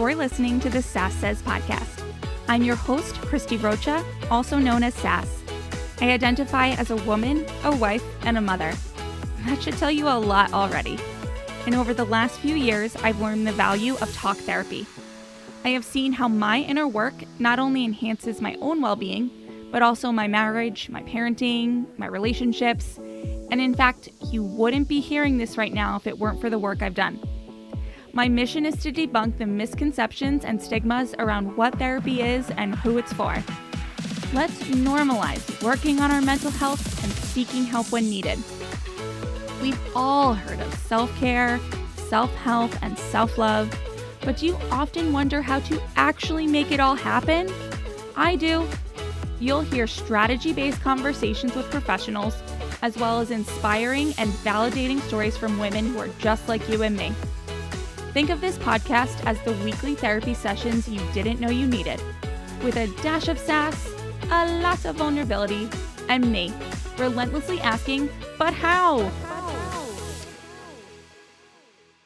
You're listening to the Sass Says podcast. I'm your host, Christy Rocha, also known as Sass. I identify as a woman, a wife, and a mother. That should tell you a lot already. And over the last few years, I've learned the value of talk therapy. I have seen how my inner work not only enhances my own well-being, but also my marriage, my parenting, my relationships. And in fact, you wouldn't be hearing this right now if it weren't for the work I've done. My mission is to debunk the misconceptions and stigmas around what therapy is and who it's for. Let's normalize working on our mental health and seeking help when needed. We've all heard of self-care, self-help, and self-love, but do you often wonder how to actually make it all happen? I do. You'll hear strategy-based conversations with professionals, as well as inspiring and validating stories from women who are just like you and me. Think of this podcast as the weekly therapy sessions you didn't know you needed, with a dash of sass, a lot of vulnerability, and me, relentlessly asking, but how?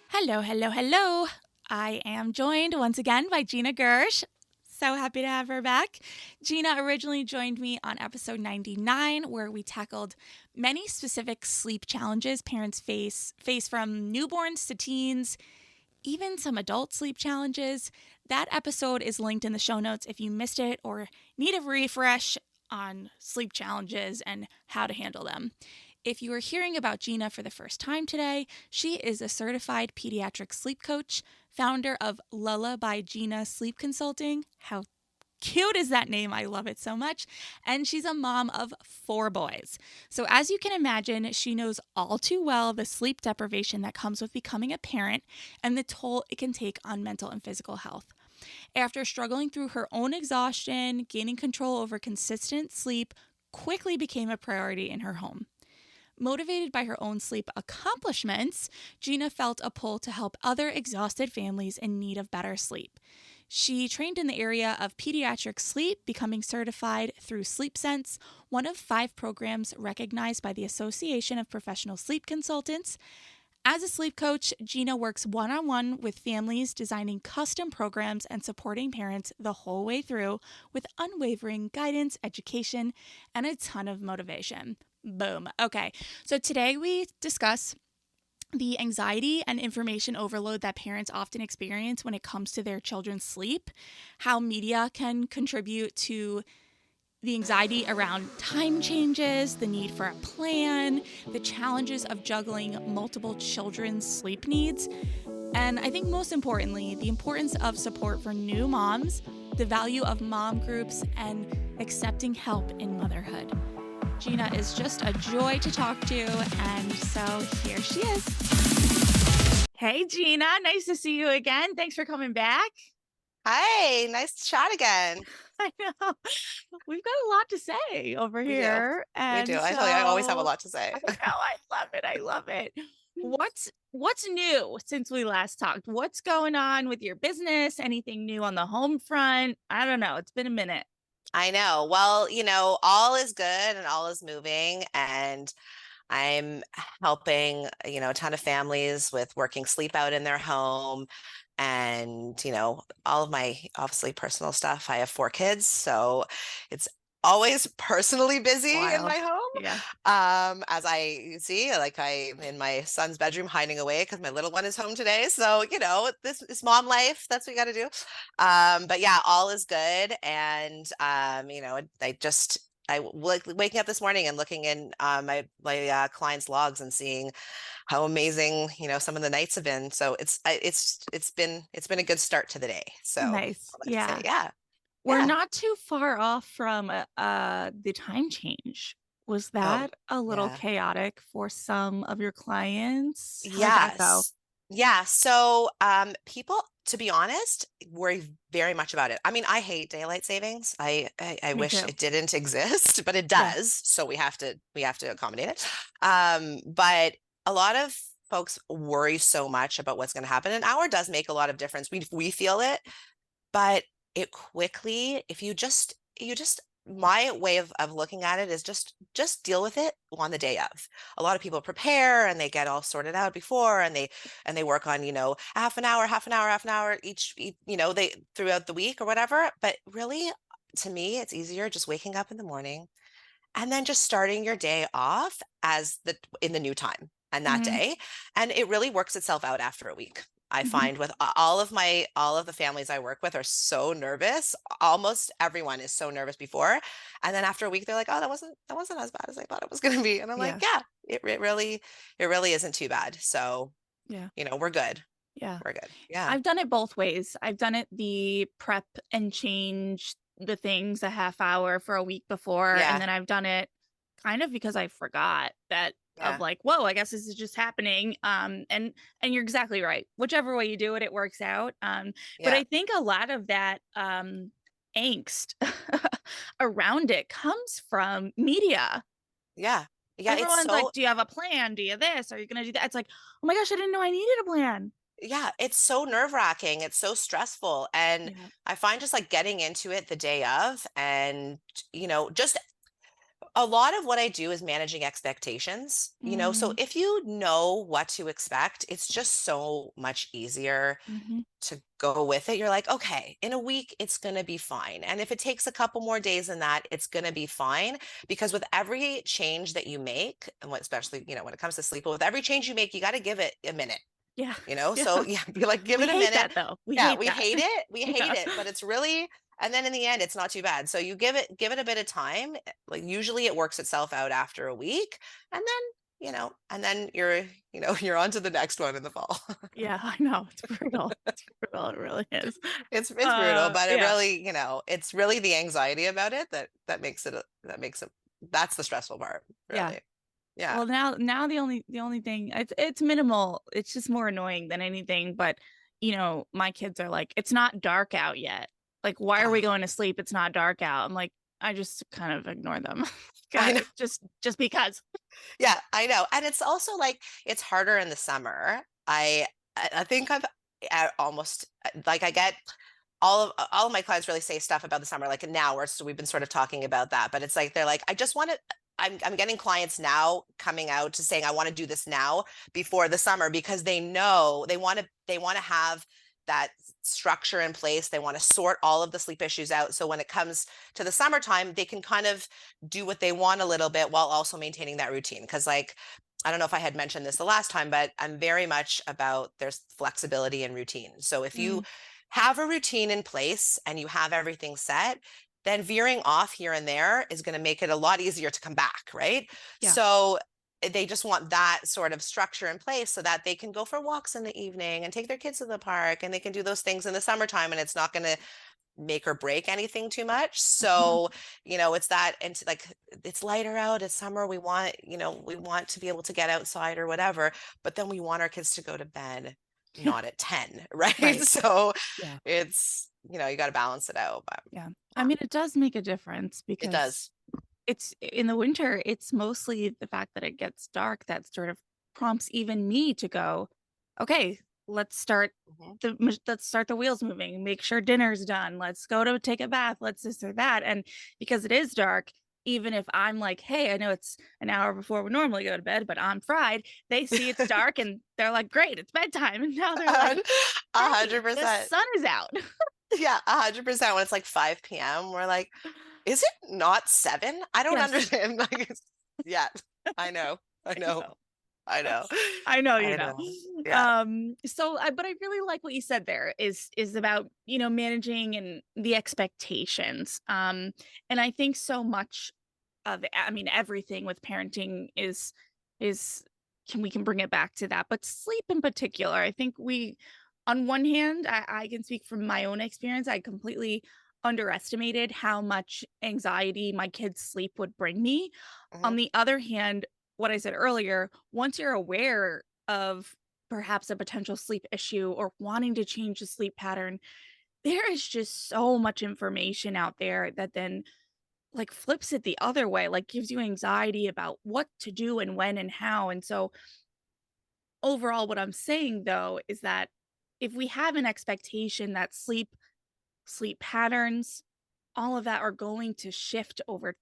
Hello. I am joined once again by Gina Gersh. So happy to have her back. Gina originally joined me on episode 99, where we tackled many specific sleep challenges parents face from newborns to teens, even some adult sleep challenges. That episode is linked in the show notes if you missed it or need a refresh on sleep challenges and how to handle them. If you are hearing about Gina for the first time today, she is a certified pediatric sleep coach, founder of Lulla by Gina Sleep Consulting. How cute is that name? I love it so much. And she's a mom of 4 boys. So as you can imagine, she knows all too well the sleep deprivation that comes with becoming a parent and the toll it can take on mental and physical health. After struggling through her own exhaustion, gaining control over consistent sleep quickly became a priority in her home. Motivated by her own sleep accomplishments, Gina felt a pull to help other exhausted families in need of better sleep. She trained in the area of pediatric sleep, becoming certified through Sleep Sense, one of 5 programs recognized by the Association of Professional Sleep Consultants. As a sleep coach, Gina works one-on-one with families, designing custom programs and supporting parents the whole way through with unwavering guidance, education, and a ton of motivation. Boom. Okay, so today we discuss the anxiety and information overload that parents often experience when it comes to their children's sleep, how media can contribute to the anxiety around time changes, the need for a plan, the challenges of juggling multiple children's sleep needs, and I think most importantly, the importance of support for new moms, the value of mom groups, and accepting help in motherhood. Gina is just a joy to talk to, and so here she is. Hey, Gina, nice to see you again. Thanks for coming back. Hi, nice to chat again. I know. We've got a lot to say over here. We do. I tell you, I always have a lot to say. I know, I love it. What's new since we last talked? What's going on with your business? Anything new on the home front? I don't know. It's been a minute. I know. Well, all is good and all is moving, and I'm helping, a ton of families with working sleep out in their home and, all of my obviously personal stuff. I have 4 kids, so it's always personally busy in my home. Yeah. As I see, like I'm in my son's bedroom hiding away because my little one is home today. So, this is mom life. That's what you got to do. But yeah, all is good. And, I like waking up this morning and looking in my clients' logs and seeing how amazing some of the nights have been. So it's been a good start to the day. So Nice. Yeah. Yeah. We're not too far off from the time change. Was that a little chaotic for some of your clients? How did that go? Yeah. So people, to be honest, worry very much about it. I mean, I hate daylight savings. I wish it didn't exist, but it does. Yeah. So we have to accommodate it. But a lot of folks worry so much about what's going to happen. An hour does make a lot of difference. We feel it, but it quickly, if you just my way of looking at it is just deal with it on the day of. A lot of people prepare and they get all sorted out before, and they work on, half an hour, half an hour, half an hour each, they throughout the week or whatever. But really, to me, it's easier just waking up in the morning and then just starting your day off as the in the new time and that Mm-hmm. day. And it really works itself out after a week. I Mm-hmm. find with all of the families I work with are so nervous. Almost everyone is so nervous before. And then after a week, they're like, oh, that wasn't as bad as I thought it was going to be. And I'm like, Yeah. yeah, it really isn't too bad. So, Yeah. we're good. Yeah. We're good. Yeah. I've done it both ways. I've done it the prep and change the things a half hour for a week before. And Yeah. then I've done it kind of because I forgot that of Yeah. like, whoa, I guess this is just happening. And you're exactly right. Whichever way you do it, it works out. But Yeah. I think a lot of that angst around it comes from media. Yeah. Yeah. It's Everyone's like, so do you have a plan? Do you this? Are you gonna do that? It's like, oh my gosh, I didn't know I needed a plan. Yeah, it's so nerve-wracking. It's so stressful. And Yeah. I find just like getting into it the day of and, just a lot of what I do is managing expectations, So Mm, if you know what to expect, it's just so much easier mhm. to go with it. You're like, okay, in a week, it's going to be fine. And if it takes a couple more days than that, it's going to be fine. Because with every change that you make, and especially, when it comes to sleep, with every change you make, you got to give it a minute. Yeah. So Yeah. yeah, be like, give We it a hate minute. that though. We Yeah, hate we that. hate it. We hate Yeah. it, but it's really, and then in the end, it's not too bad. So you give it a bit of time. Like usually it works itself out after a week. And then, and then you're on to the next one in the fall. Yeah, I know. It's brutal. It's brutal. It really is. It's brutal, but it Yeah. really, it's really the anxiety about it that makes it that's the stressful part, Yeah. really. Yeah. Well, now the only thing it's minimal. It's just more annoying than anything, but my kids are like, it's not dark out yet. Like, why are we Oh, going to sleep? It's not dark out. I'm like, I just kind of ignore them. I know. Just because. Yeah, I know. And it's also like it's harder in the summer. I think I've almost like I get all of my clients really say stuff about the summer like now so we've been sort of talking about that, but it's like they're like I just want to I'm getting clients now coming out to saying I want to do this now before the summer because they know they want to have that structure in place. They want to sort all of the sleep issues out. So when it comes to the summertime, they can kind of do what they want a little bit while also maintaining that routine. Because like I don't know if I had mentioned this the last time, but I'm very much about there's flexibility and routine. So if you Mm, have a routine in place and you have everything set, then veering off here and there is going to make it a lot easier to come back, right? yeah. So they just want that sort of structure in place so that they can go for walks in the evening and take their kids to the park and they can do those things in the summertime and it's not going to make or break anything too much. Mhm. So, it's that and like it's lighter out, it's summer, we want to be able to get outside or whatever, but then we want our kids to go to bed Yeah. not at 10, right? Right. So Yeah. it's, you got to balance it out, but Yeah. I yeah, mean, it does make a difference it because does. it's in the winter, it's mostly the fact that it gets dark that sort of prompts even me to go, okay, let's start Mhm. let's start the wheels moving, make sure dinner's done. Let's go to take a bath. Let's this or that. And because it is dark, even if I'm like, hey, I know it's an hour before we normally go to bed, but I'm fried, they see it's dark and they're like, great, it's bedtime. And now they're like, A hey, hundred the percent. sun is out. Yeah, 100%. When it's like 5 p.m., we're like, is it not 7? I don't Yes, understand. Like, yeah, I know. I I know. know. I know. I know you I know. know. Yeah. But I really like what you said there is about, managing and the expectations. And I think so much of I mean everything with parenting is we can bring it back to that. But sleep in particular, I think we on one hand, I can speak from my own experience. I completely underestimated how much anxiety my kids' sleep would bring me. On Mhm. the other hand, what I said earlier, once you're aware of perhaps a potential sleep issue or wanting to change the sleep pattern, there is just so much information out there that then like flips it the other way, like gives you anxiety about what to do and when and how. And so overall, what I'm saying though is that if we have an expectation that sleep patterns all of that are going to shift over,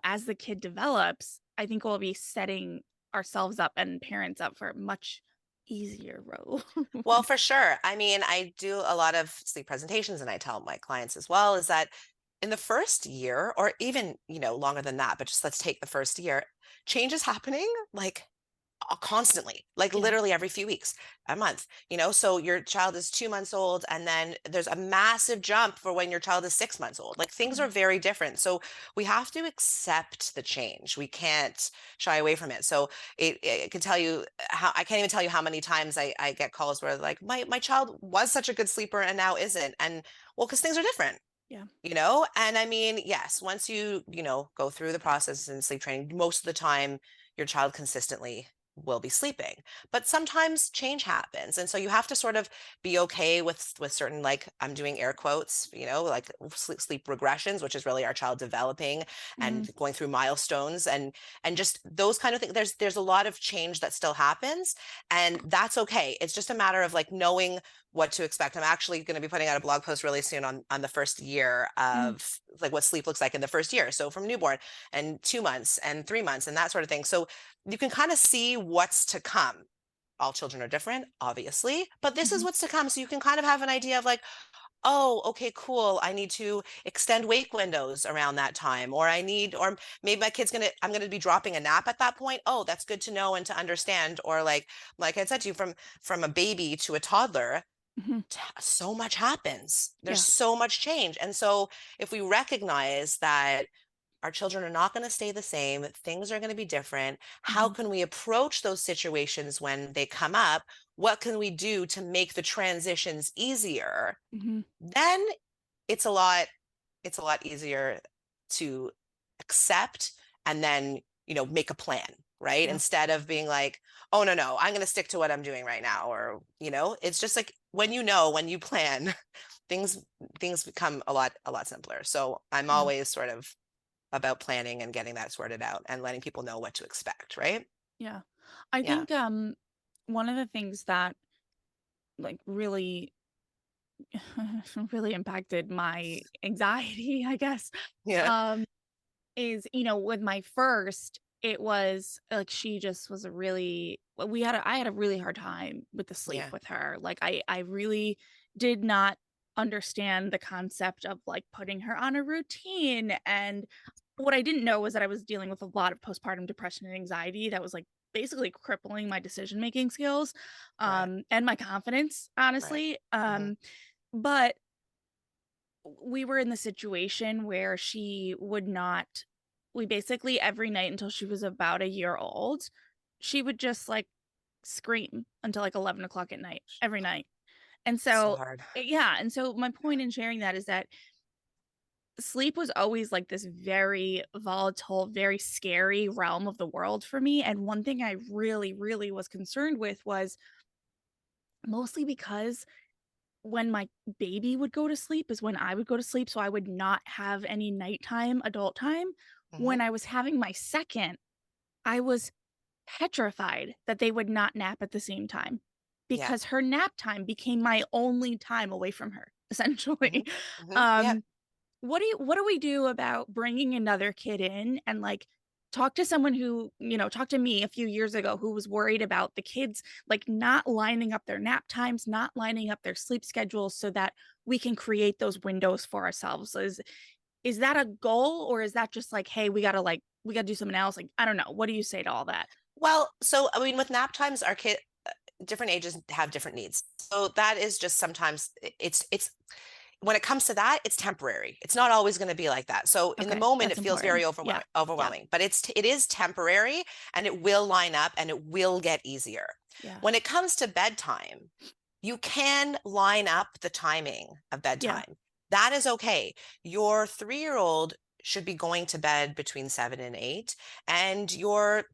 as the kid develops. I think we'll be setting ourselves up and parents up for a much easier road. Well, for sure. I mean, I do a lot of sleep presentations and I tell my clients as well is that in the first year or even, longer than that, but just let's take the first year, change is happening like constantly, like Yeah. literally every few weeks, a month, so your child is 2 months old and then there's a massive jump for when your child is 6 months old. Like things Yeah. are very different. So we have to accept the change. We can't shy away from it. So it can tell you how, I can't even tell you how many times I get calls where like my child was such a good sleeper and now isn't. And well, because things are different. Yeah. And I mean, yes, once you go through the process in sleep training, most of the time your child consistently will be sleeping, but sometimes change happens, and so you have to sort of be okay with certain, like I'm doing air quotes, like sleep regressions, which is really our child developing Hmm. and going through milestones and just those kind of things. There's a lot of change that still happens, and that's okay. It's just a matter of like knowing what to expect. I'm actually going to be putting out a blog post really soon on the first year Mm. of like what sleep looks like in the first year. So from newborn and 2 months and 3 months and that sort of thing. So you can kind of see what's to come. All children are different, obviously, but this is Hmm. what's to come. So you can kind of have an idea of like, oh, okay, cool. I need to extend wake windows around that time, or maybe I'm gonna be dropping a nap at that point. Oh, that's good to know and to understand. Or like I said to you, from a baby to a toddler, Hmm. so much happens. There's Yeah. so much change. And so if we recognize that our children are not going to stay the same, things are going to be different, how Hmm. can we approach those situations when they come up? What can we do to make the transitions easier? Hmm. Then it's a lot it's a lot easier to accept and then make a plan, right, Yeah. instead of being like, oh no, I'm going to stick to what I'm doing right now, or it's just like when you plan, things become a lot simpler. So I'm Yeah. always sort of about planning and getting that sorted out and letting people know what to expect, right? Yeah. I Yeah. think one of the things that like really really impacted my anxiety, I guess, Yeah. um is, with my first, it was like she just was a really I had a really hard time with the sleep Yeah. with her. Like I really did not understand the concept of like putting her on a routine. And what I didn't know was that I was dealing with a lot of postpartum depression and anxiety that was like basically crippling my decision making skills Right. and my confidence, Right. honestly. Hmm. But we were in the situation where she would not we basically every night until she was about a year old, she would just like scream until like 11 o'clock at night every night. And So so, hard. yeah. And so, my point in sharing that is that sleep was always like this very volatile, very scary realm of the world for me. And one thing I really, really was concerned with was mostly because when my baby would go to sleep is when I would go to sleep, so I would not have any nighttime adult time. Hmm. When I was having my second, I was petrified that they would not nap at the same time Yeah. because her nap time became my only time away from her, Hmm. essentially. Hmm. Yeah. Um, what do we do about bringing another kid in and like talk to someone who, talk to me a few years ago who was worried about the kids like not lining up their nap times, not lining up their sleep schedules so that we can create those windows for ourselves. Is that a goal or is that just like, hey, we got to do something else? Like, I don't know. What do you say to all that? Well, so I mean, with nap times, our kid different ages have different needs. So that is just sometimes it's when it comes to that, it's temporary. It's not always going to be like that. So in the Okay, moment, it that's feels very important. Yeah. overwhelming, Yeah. but it is temporary and it will line up and it will get easier. Yeah. When it comes to bedtime, you can line up the timing of Yeah. bedtime. That is okay. Your 3-year-old should be going to bed between 7 and 8, and your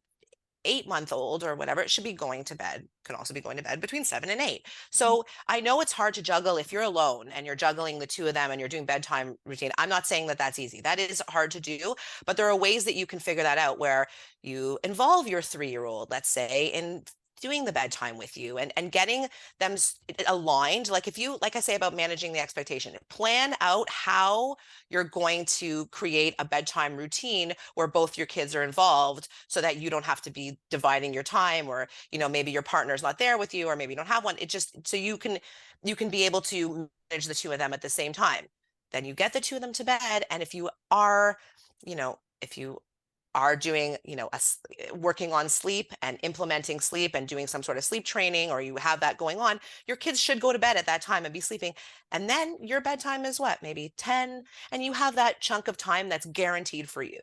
8-month old or whatever, it should be going to bed, can also be going to bed between 7 and 8. Mhm. So I know it's hard to juggle if you're alone and you're juggling the two of them and you're doing bedtime routine. I'm not saying that that's easy. That is hard to do, but there are ways that you can figure that out where you involve your 3-year-old, let's say, in doing the bedtime with you and getting them aligned. Like if you, like I say about managing the expectation, plan out how you're going to create a bedtime routine where both your kids are involved so that you don't have to be dividing your time, or, maybe your partner's not there with you, or maybe you don't have one. It just, so you can be able to manage the two of them at the same time. Then you get the two of them to bed. And if you are doing, working on sleep and implementing sleep and doing some sort of sleep training, or you have that going on, your kids should go to bed at that time and be sleeping. And then your bedtime is what, maybe 10, and you have that chunk of time that's guaranteed for you,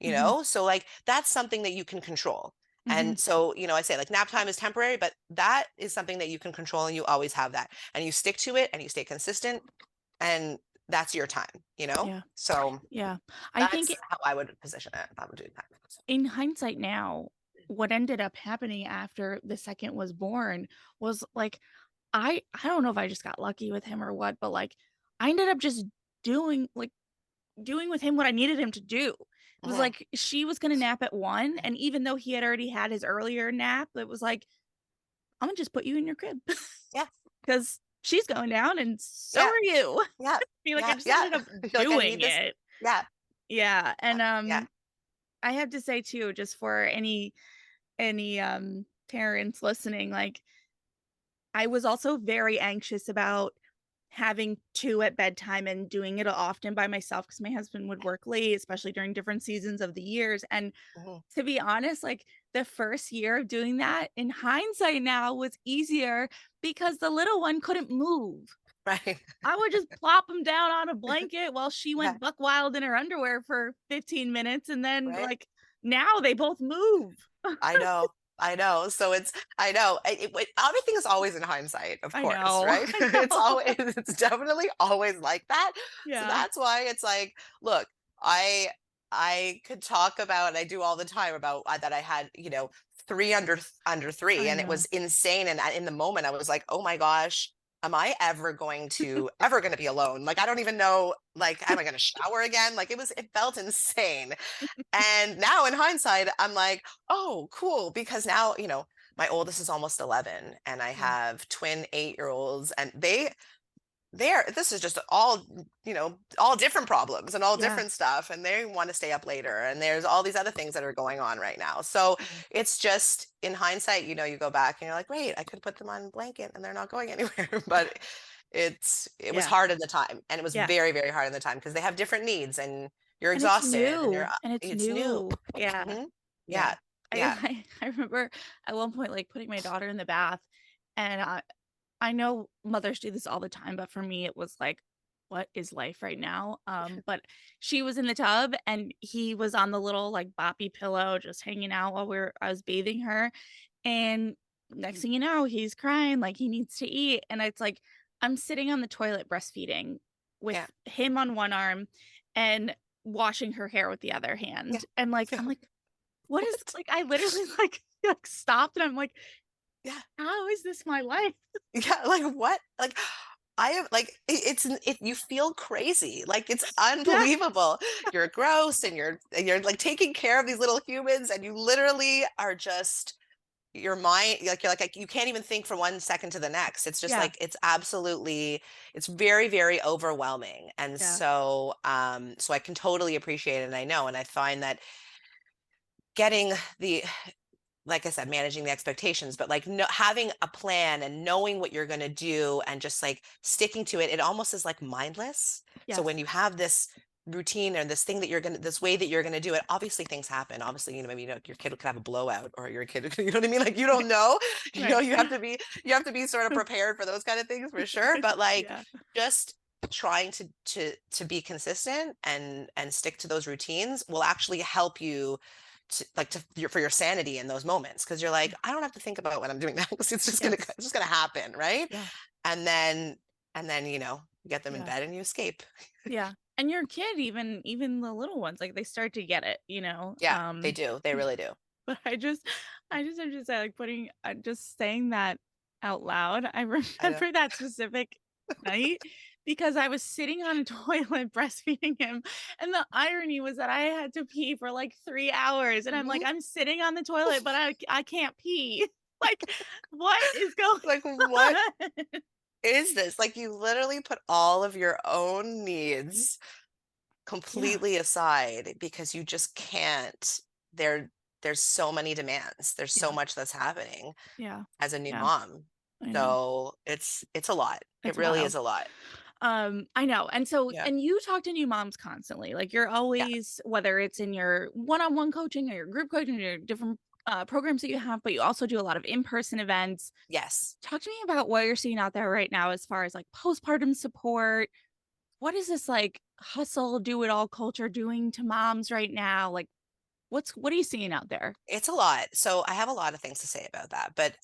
Hmm. So like that's something that you can control. Hmm. And so, I say like nap time is temporary, but that is something that you can control, and you always have that, and you stick to it and you stay consistent, and that's your time. Yeah. So Yeah. I think that's how I would position it. I would do that. in hindsight now, what ended up happening after the second was born was like I don't know if I just got lucky with him or what, but like I ended up just doing like doing with him what I needed him to do. It was Mhm. like she was gonna nap at 1, and even though he had already had his earlier nap, it was like, "I'm gonna just put you in your crib Yeah, because she's going down and so yeah, are you." I yeah, mean, like, I yeah, just yeah. ended up You're like, I doing need this. it. Yeah, Yeah, yeah, and, yeah. I have to say too, just for any parents listening, like, I was also very anxious about having 2 at bedtime and doing it often by myself because my husband would work late, especially during different seasons of the years, and Mhm. to be honest, like, the first year of doing that, in hindsight now, was easier because the little one couldn't move. Right. I would just plop him down on a blanket while she Yeah, went buck wild in her underwear for 15 minutes, and then, right. like, now they both move. I know. I know. So I know. Everything is always in hindsight, of I course, know, right? I It's know. always, it's definitely always like that. So Yeah, that's why it's like, look, I, I could talk about, and I do all the time about that I had, three under three, I and it know. was insane. And in the moment, I was like, oh my gosh, am I ever going to be alone? Like, I don't even know, like, am I going to shower again? Like, it felt insane. And now in hindsight, I'm like, oh, cool. Because now, my oldest is almost 11, and I Yeah, have twin 8-year olds, and this is just all different problems and all yeah, different stuff. And they want to stay up later. And there's all these other things that are going on right now. So yeah, it's just in hindsight, you go back and you're like, wait, I could put them on a blanket and they're not going anywhere. But it was yeah, hard at the time. And it was yeah. very, very hard at the time because they have different needs, and you're And it's exhausted, and new, and it's it's new. new. Yeah, Hmm. yeah. Yeah. Yeah. I remember at one point, like, putting my daughter in the bath, and I know mothers do this all the time, but for me, it was like, "What is life right now?" But she was in the tub, and he was on the little, like, boppy pillow just hanging out while I was bathing her, and next thing you know, he's crying like he needs to eat, and it's like, I'm sitting on the toilet breastfeeding Yeah. with him on one arm and washing her hair with the other Yeah. hand, and, like, Yeah. I'm like, "What is" What? like, I literally, like, stopped, and I'm like, Yeah. "How is this my life?" Yeah, like what? Like I have like you feel crazy. Like it's Yeah, unbelievable. You're gross, and you're like taking care of these little humans, and you literally are just your mind, like you're like you can't even think from one second to the next. It's just yeah, like it's very, very overwhelming. And yeah, so I can totally appreciate it, and I know, and I find that getting the like I said, managing the expectations, but like no, having a plan and knowing what you're going to do and just like sticking to it, it almost is like mindless. So when yes, you have this routine or this thing that this way that you're going to do it, obviously things happen. Obviously, maybe your kid could have a blowout, or your kid, you know what I mean? Like you don't know, right. you have to be sort of prepared for those kind of things for sure. But like Yeah, just trying to be consistent and stick to those routines will actually help you for your sanity in those moments, because you're like, yeah, I don't have to think about what I'm doing next. yes, it's just gonna happen, right? yeah, And then you get them in yeah, bed and you escape. yeah, and your kid, even the little ones, like, they start to get it, Yeah, they do. They really do. but I just have to say, like, just saying that out loud, I I know. remember that specific night because I was sitting on a toilet breastfeeding him, and the irony was that I had to pee for, like, 3 hours, and I'm like, Mhm. "I'm sitting on the toilet, but I can't pee." Like, what is going Like, what on? is this? Like, you literally put all of your own needs Yeah, completely aside because you just can't. There there's so many demands. There's so yeah, much that's happening yeah, as a new yeah. mom. I know. So it's a lot. It It's really wild. is a lot. I know. And so, Yeah. and you talk to new moms constantly. Like you're Yeah. always, whether it's in your one-on-one coaching or your group coaching or your different programs that you have, but you also do a lot of in-person events. Yes. Talk to me about what you're seeing out there right now as far as like postpartum support. What is this like hustle, do it all culture doing to moms right now? Like what are you seeing out there? It's a lot. So I have a lot of things to say about that. But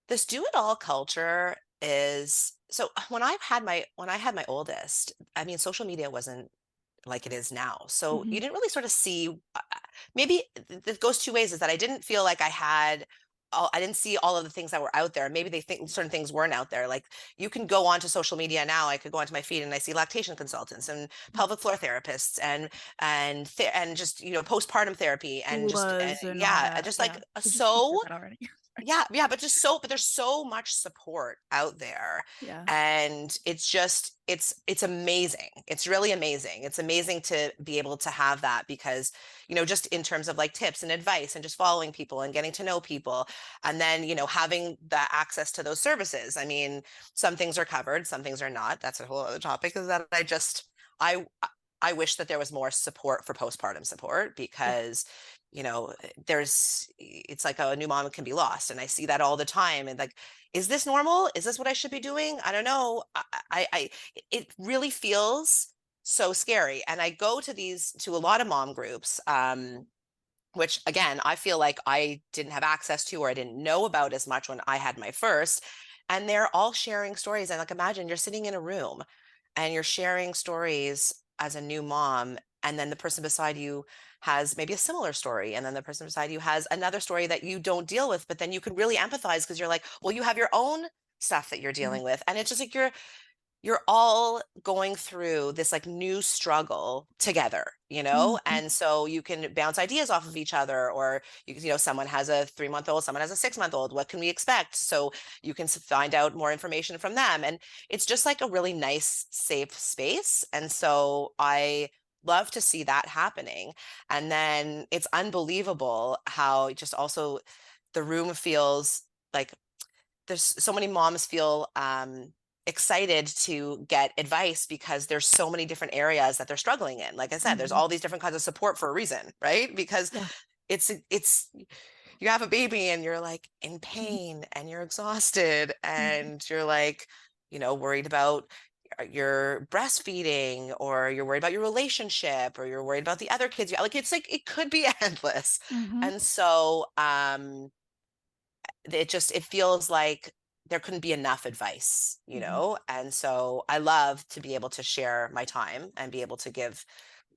this do it all culture is so when I had my oldest, I mean, social media wasn't like it is now. So Hmm. you didn't really sort of see, maybe it goes two ways, is that I didn't feel like I didn't see all of the things that were out there. Maybe they think certain things weren't out there. Like you can go onto social media now. I could go onto my feed and I see lactation consultants and pelvic floor therapists and just, postpartum therapy and Doulas and all yeah, that. just like Yeah. You said so that already. yeah, but but there's so much support out there. Yeah. And it's amazing. It's really amazing. It's amazing to be able to have that because, just in terms of like tips and advice and just following people and getting to know people. And then, having the access to those services. I mean, some things are covered, some things are not. That's a whole other topic, is that I I wish that there was more support for postpartum support Yeah. because it's like a new mom can be lost, and I see that all the time, and like, is this normal? Is this what I should be doing? I don't know. It really feels so scary, and I go to a lot of mom groups, which again, I feel like I didn't have access to or I didn't know about as much when I had my first. And they're all sharing stories. And like, imagine you're sitting in a room and you're sharing stories as a new mom. And then the person beside you has maybe a similar story. And then the person beside you has another story that you don't deal with. But then you can really empathize because you're like, well, you have your own stuff that you're Mhm. dealing with. And it's just like you're all going through this like new struggle together, Mhm. and so you can bounce ideas off of each other, or someone has a 3 month old, someone has a 6 month old, what can we expect? So you can find out more information from them, and it's just like a really nice safe space. And so I love to see that happening. And then it's unbelievable how just also the room feels like there's so many moms feel excited to get advice because there's so many different areas that they're struggling in. Like I said, there's Mhm. all these different kinds of support for a reason, right? Because Yeah. it's you have a baby and you're like in Mhm. pain and you're exhausted Mhm. and you're like, worried about your breastfeeding, or you're worried about your relationship, or you're worried about the other kids. Like it's like it could be endless. Mhm. And so it feels like there couldn't be enough advice, Mhm. and so I love to be able to share my time and be able to give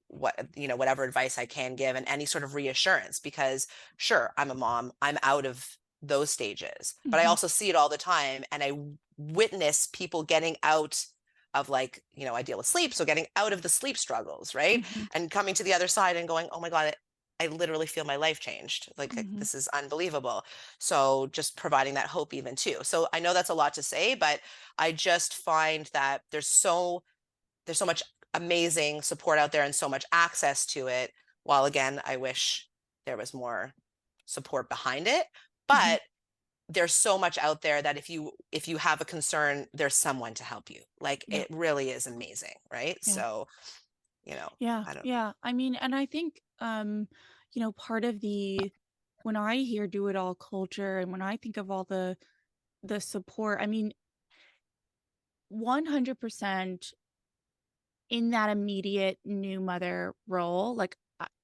whatever advice I can give, and any sort of reassurance, because sure, I'm a mom, I'm out of those stages, but I Mhm. also see it all the time, and I witness people getting out of, like, I deal with sleep, so getting out of the sleep struggles, right, Mhm. and coming to the other side and going, oh my god, I literally feel my life changed. Like, Mhm. this is unbelievable. So just providing that hope even too. So I know that's a lot to say, but I just find that there's so much amazing support out there and so much access to it. While again, I wish there was more support behind it. Mhm. But there's so much out there that if you have a concern, there's someone to help you. Like, Yeah. it really is amazing, right? Yeah. So, Yeah. I don't. Yeah. I mean, and I think part of the when I hear do it all culture and when I think of all the support, I mean, 100% in that immediate new mother role, like,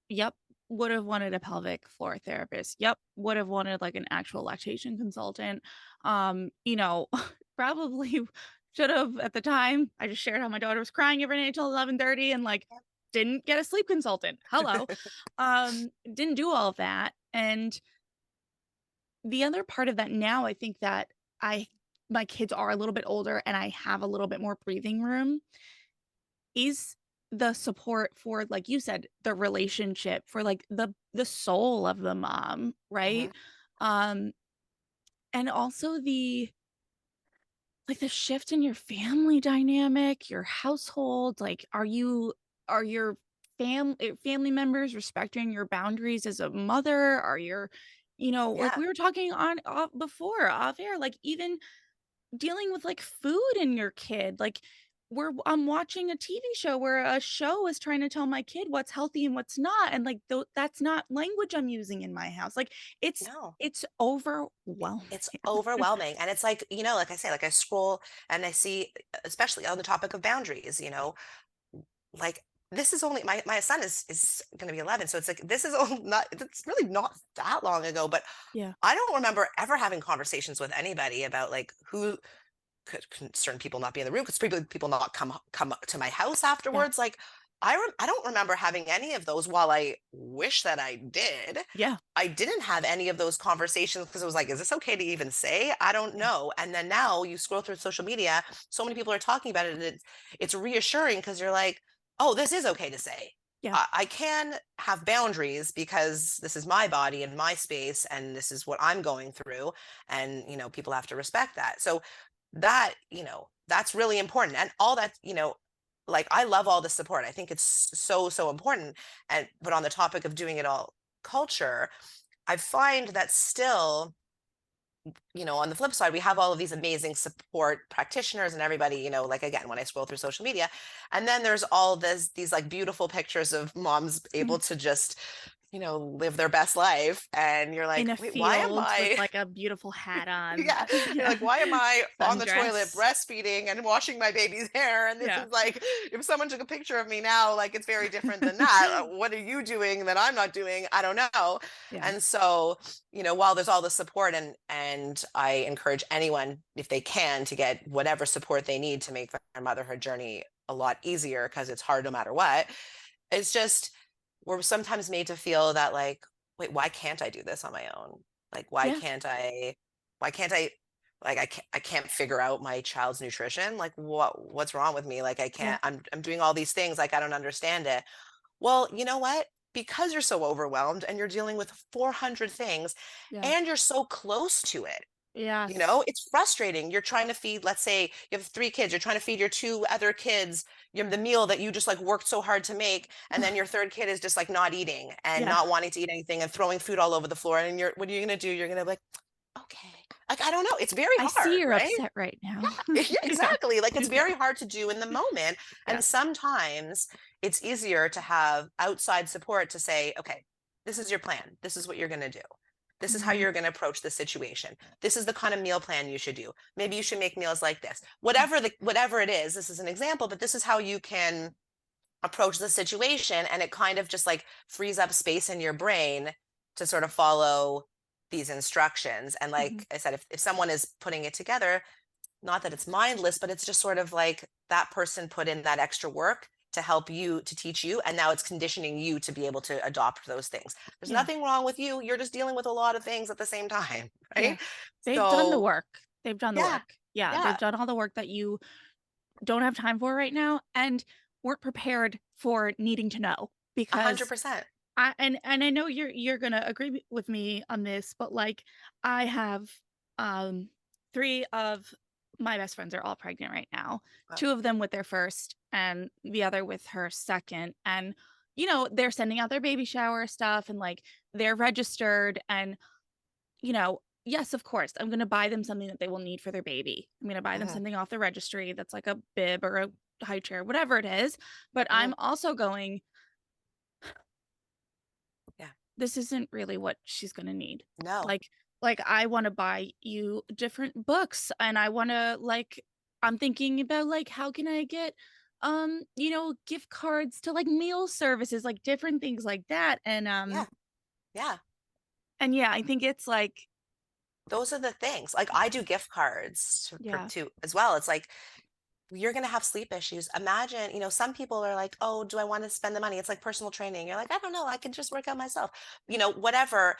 yep, would have wanted a pelvic floor therapist. Yep, would have wanted like an actual lactation consultant. Probably should have at the time. I just shared how my daughter was crying every night until 11:30 and like didn't get a sleep consultant. Hello. Didn't do all of that. And the other part of that now, I think that I my kids are a little bit older and I have a little bit more breathing room is the support for, like you said, the relationship, for, like, the soul of the mom, right? Mhm. Um, and also the shift in your family dynamic, your household, like, are your family members respecting your boundaries as a mother? Are your like Yeah. we were talking on off before off air, like, even dealing with, like, food and your kid, like, I'm watching a TV show where a show is trying to tell my kid what's healthy and what's not, and, like, that's not language I'm using in my house, like, it's No. it's overwhelming. It's overwhelming, and it's like, like I say, like I scroll and I see, especially on the topic of boundaries, like this is only my son is going to be 11, so it's like this is only not it's really not that long ago, but Yeah, I don't remember ever having conversations with anybody about like who could certain people not be in the room, could people not come to my house yeah, afterwards, like I don't remember having any of those. While I wish that I did, yeah, I didn't have any of those conversations because it was like, is this okay to even say? I don't yeah, know. And then now you scroll through social media, so many people are talking about it, and it's reassuring because you're like, oh, this is okay to say. yeah, I can have boundaries because this is my body and my space, and this is what I'm going through. And, people have to respect that. So that, that's really important. And all that, like I love all the support. I think it's so, so important. But on the topic of doing it all culture, I find that still, on the flip side, we have all of these amazing support practitioners and everybody, like again, when I scroll through social media, and then there's all these like beautiful pictures of moms mm, able to just, live their best life. And you're in like, a wait, why am field with, I like, a beautiful hat on. yeah, you're Yeah. like, why am I on the toilet Sundress. breastfeeding and washing my baby's hair? And this Yeah, is like, if someone took a picture of me now, like it's very different than that. What are you doing that I'm not doing? I don't know. yeah, And so, while there's all the support, and I encourage anyone, if they can, to get whatever support they need to make their motherhood journey a lot easier, because it's hard no matter what. It's just, we're sometimes made to feel that like, wait, why can't I do this on my own? Like, yeah, why can't I, like, I can't figure out my child's nutrition. Like, what's wrong with me? Like, I yeah, can't, I'm doing all these things. Like, I don't understand it. Well, you know what? Because you're so overwhelmed and you're dealing with 400 things yeah, and you're so close to it, yes, it's frustrating. You're trying to feed, let's say you have 3 kids, you're trying to feed your 2 other kids the meal that you just like worked so hard to make. And then your third kid is just like not eating and yeah. not wanting to eat anything and throwing food all over the floor. And what are you going to do? You're going to be like, okay. Like, I don't know. It's very I see hard, you're right? upset right now. Yeah, Yeah, exactly. Like it's yeah, very hard to do in the moment. And yes, sometimes it's easier to have outside support to say, okay, this is your plan. This is what you're going to do. This is how mhm, you're going to approach the situation. This is the kind of meal plan you should do. Maybe you should make meals like this. yeah, Whatever it is, this is an example, but this is how you can approach the situation. And it kind of just like frees up space in your brain to sort of follow these instructions. And mhm, like I said, if someone is putting it together, not that it's mindless, but it's just sort of like that person put in that extra work to help you, to teach you, and now it's conditioning you to be able to adopt those things. There's yeah, nothing wrong with you. You're just dealing with a lot of things at the same time, yeah. right? They've done the So, work. They've done the yeah, work. Yeah, they've yeah, done all the work that you don't have time for right now and weren't prepared for needing to know a hundred because percent. I know you're gonna agree with me on this, but like I have um 3 of my best friends are all pregnant right now. Wow. 2 of them with their first and the other with her second. And they're sending out their baby shower stuff and like they're registered and yes, of course, I'm gonna buy them something that they will need for their baby. I'm gonna buy them Mhm, something off the registry that's like a bib or a high chair, whatever it is. But mhm. I'm also going, Yeah, this isn't really what she's gonna need. no, Like I wanna buy you different books and I wanna I'm thinking about like how can I get gift cards to like meal services, like different things like that. yeah, yeah. And yeah, I think it's like Those are the things. Like I do gift cards yeah, to as well. It's like, you're going to have sleep issues. Imagine, some people are like, oh, do I want to spend the money? It's like personal training. You're like, I don't know. I can just work out myself. Whatever.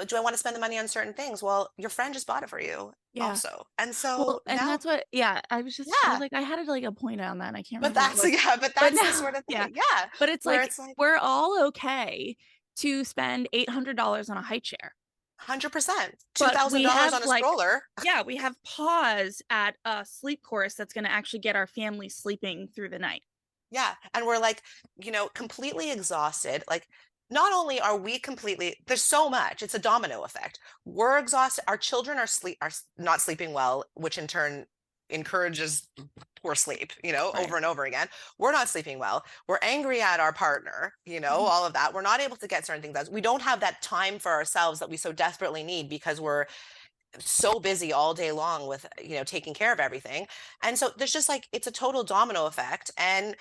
Do I want to spend the money on certain things? Well, your friend just bought it for you yeah. also. And Well, so and now, that's what yeah, I was yeah, like, I had, like, a point on that, and I can't but remember what it that's, was. yeah, but But that's the now sort of yeah, thing. Yeah. but it's Where like, it's like, we're all okay to spend $800 on a high chair. 100%. But we $2,000 have on a stroller. yeah, we have pause at a sleep course that's going to actually get our family sleeping through the night. Yeah. And we're like, completely exhausted. Like, not only are we there's so much, it's a domino effect. We're exhausted. Our children are not sleeping well, which in turn encourages poor sleep, Right. over and over again. We're not sleeping well. We're angry at our partner, Mhm. all of that. We're not able to get certain things done. We don't have that time for ourselves that we so desperately need because we're so busy all day long with, taking care of everything. And so there's just like, it's a total domino effect. And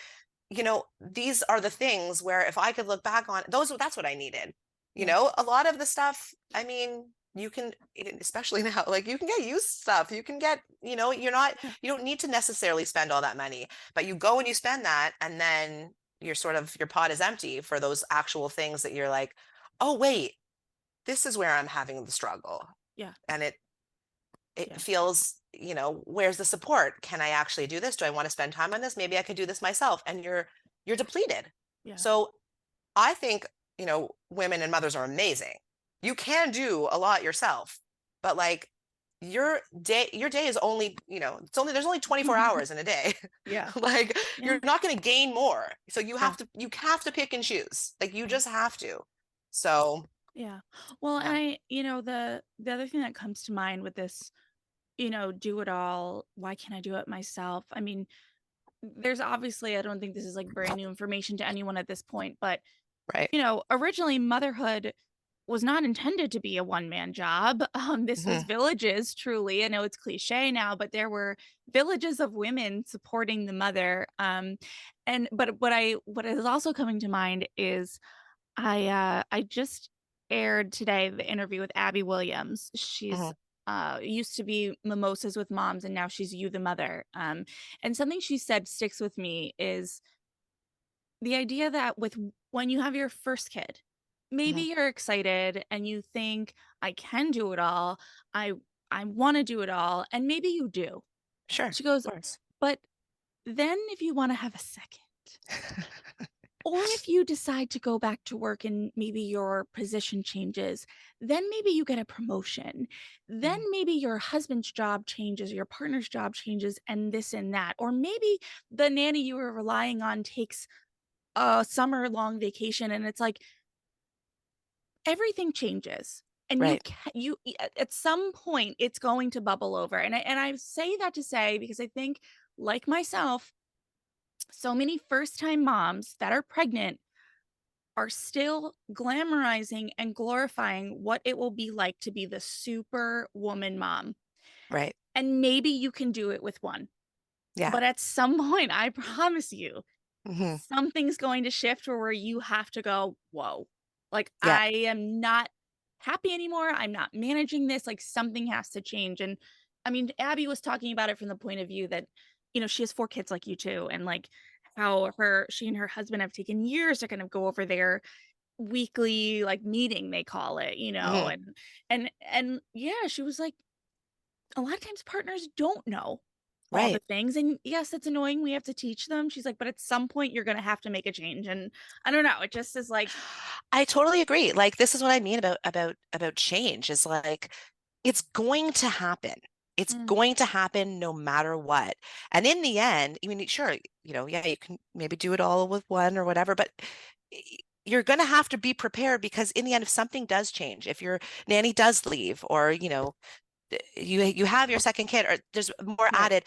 these are the things where if I could look back on that's what I needed. Yeah. A lot of the stuff, I mean, you can, especially now, like you can get used stuff. You can get, Yeah. you don't need to necessarily spend all that money, but you go and you spend that, and then your pot is empty for those actual things that you're like, oh, wait, this is where I'm having the struggle. Yeah. And it Yeah. feels, where's the support? Can I actually do this? Do I want to spend time on this? Maybe I could do this myself. And you're depleted. Yeah. So I think, women and mothers are amazing. You can do a lot yourself, but like your day is only, there's only 24 hours in a day. Yeah. Like Yeah. you're not going to gain more. So Yeah. you have to pick and choose. Like you Yeah. just have to. So Yeah. Well, and yeah. the other thing that comes to mind with this, do it all, why can't I do it myself? I mean, there's obviously, I don't think this is like brand new information to anyone at this point, but Right. originally motherhood was not intended to be a one-man job. This was Mhm. villages, truly. I know it's cliche now, but there were villages of women supporting the mother. And but what is also coming to mind is I just aired today the interview with Abby Williams. She's Mhm. used to be Mimosas with Moms, and now she's You the Mother. And something she said sticks with me is the idea that when you have your first kid, maybe Mhm. you're excited and you think, I can do it all. I I want to do it all. And maybe you do. Sure. She goes, Of course. but then if you want to have a second, or if you decide to go back to work and maybe your position changes, then maybe you get a promotion. Then Mhm. maybe your husband's job changes, your partner's job changes, and this and that. Or maybe the nanny you were relying on takes a summer long vacation, and it's like everything changes. And you Right. can at some point it's going to bubble over. And I say that to say, because I think, like myself, so many first time moms that are pregnant are still glamorizing and glorifying what it will be like to be the super woman mom. Right. And maybe you can do it with one. Yeah. But at some point, I promise you, Hmm. something's going to shift where you have to go, whoa, like Yeah. I am not happy anymore. I'm not managing this. Like something has to change. And I mean, Abby was talking about it from the point of view that, she has 4 kids like you too. And like how she and her husband have taken years to kind of go over their weekly like meeting, they call it, Hmm. and yeah, she was like, a lot of times partners don't know all the Right. things. And yes, it's annoying. We have to teach them. She's like, but at some point you're going to have to make a change. And I don't know. It just is like, I totally agree. Like this is what I mean about change is like it's going to happen. It's mm, going to happen no matter what. And in the end, I mean, sure, yeah, you can maybe do it all with one or whatever, but y- you're going to have to be prepared because in the end, if something does change, if your nanny does leave or, you have your second kid or there's more right. added,